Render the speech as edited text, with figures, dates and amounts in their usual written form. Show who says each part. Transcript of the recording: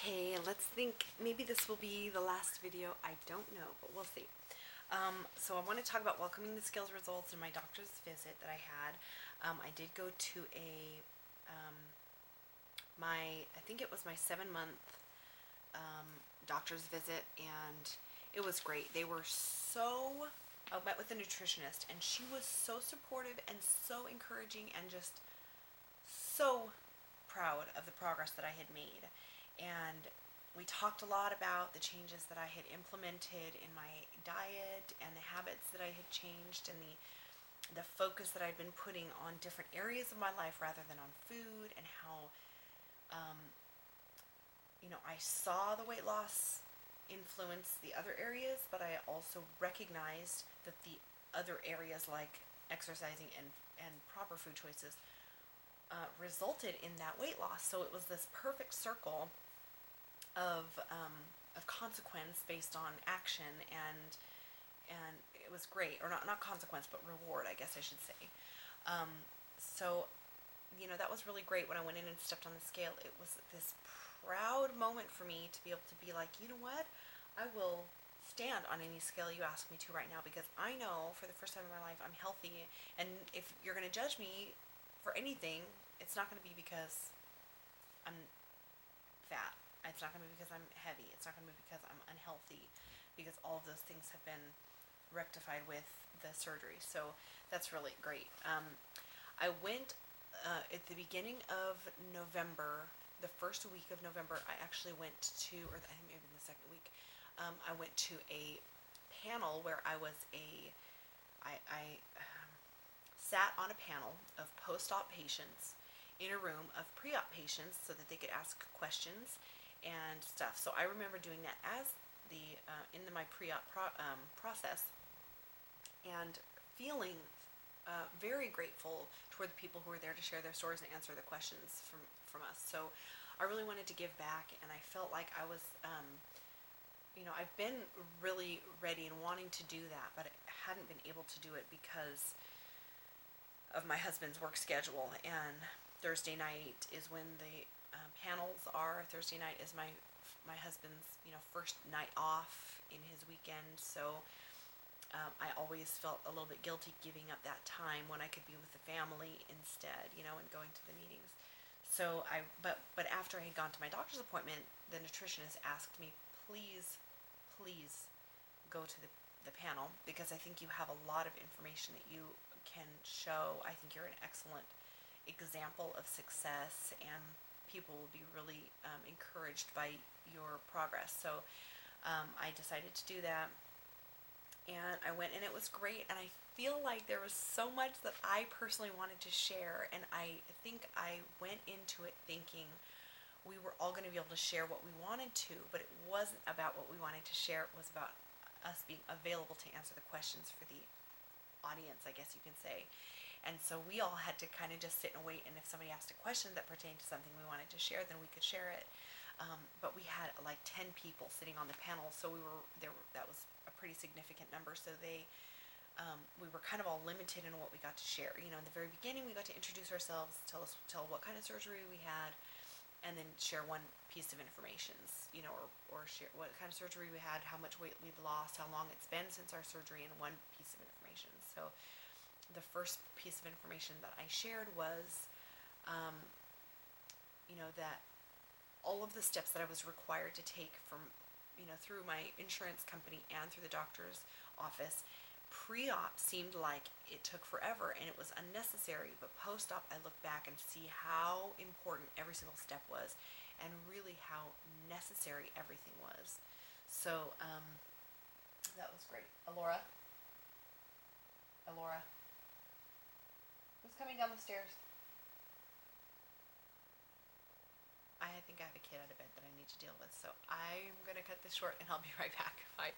Speaker 1: Okay, let's think. Maybe this will be the last video. I don't know, but we'll see. So I want to talk about welcoming the scales results in my doctor's visit that I had. I did go to I think it was my 7-month doctor's visit, and it was great. I met with a nutritionist, and she was so supportive and so encouraging and just so proud of the progress that I had made. And we talked a lot about the changes that I had implemented in my diet and the habits that I had changed, and the focus that I'd been putting on different areas of my life rather than on food, and how I saw the weight loss influence the other areas, but I also recognized that the other areas like exercising and proper food choices resulted in that weight loss. So it was this perfect circle of consequence based on action, and it was great. Or not consequence, but reward, I guess I should say. So that was really great. When I went in and stepped on the scale, it was this proud moment for me to be able to be like, you know what, I will stand on any scale you ask me to right now, because I know for the first time in my life I'm healthy. And if you're going to judge me for anything, it's not going to be because I'm fat. It's not going to be because I'm heavy. It's not going to be because I'm unhealthy, because all of those things have been rectified with the surgery. So that's really great. I went at the beginning of November, the first week of November. I actually went to, or I think maybe in the second week, I went to a panel where I sat on a panel of post-op patients in a room of pre-op patients so that they could ask questions and stuff. So I remember doing that as my pre-op process, and feeling very grateful toward the people who were there to share their stories and answer the questions from us. So I really wanted to give back, and I felt like I was, I've been really ready and wanting to do that, but I hadn't been able to do it because of my husband's work schedule. And Thursday night is when the panels are. Thursday night is my husband's first night off in his weekend, so I always felt a little bit guilty giving up that time when I could be with the family instead, and going to the meetings. So but after I had gone to my doctor's appointment, the nutritionist asked me, please go to the panel, because I think you have a lot of information that you can show. I think you're an excellent example of success, and people will be really encouraged by your progress. So I decided to do that, and I went, and it was great. And I feel like there was so much that I personally wanted to share, and I think I went into it thinking we were all going to be able to share what we wanted to, but it wasn't about what we wanted to share. It was about us being available to answer the questions for the audience, I guess you can say. And so we all had to kind of just sit and wait, and if somebody asked a question that pertained to something we wanted to share, then we could share it. But we had like 10 people sitting on the panel, so that was a pretty significant number. So we were kind of all limited in what we got to share. In the very beginning, we got to introduce ourselves, tell what kind of surgery we had, and then share one piece of information, or share what kind of surgery we had, how much weight we'd lost, how long it's been since our surgery, and one piece of information. So the first piece of information that I shared was, that all of the steps that I was required to take through my insurance company and through the doctor's office. Pre-op seemed like it took forever and it was unnecessary, but post-op I look back and see how important every single step was, and really how necessary everything was. So that was great. Alora, who's coming down the stairs? I think I have a kid out of bed that I need to deal with, so I'm going to cut this short, and I'll be right back. Bye.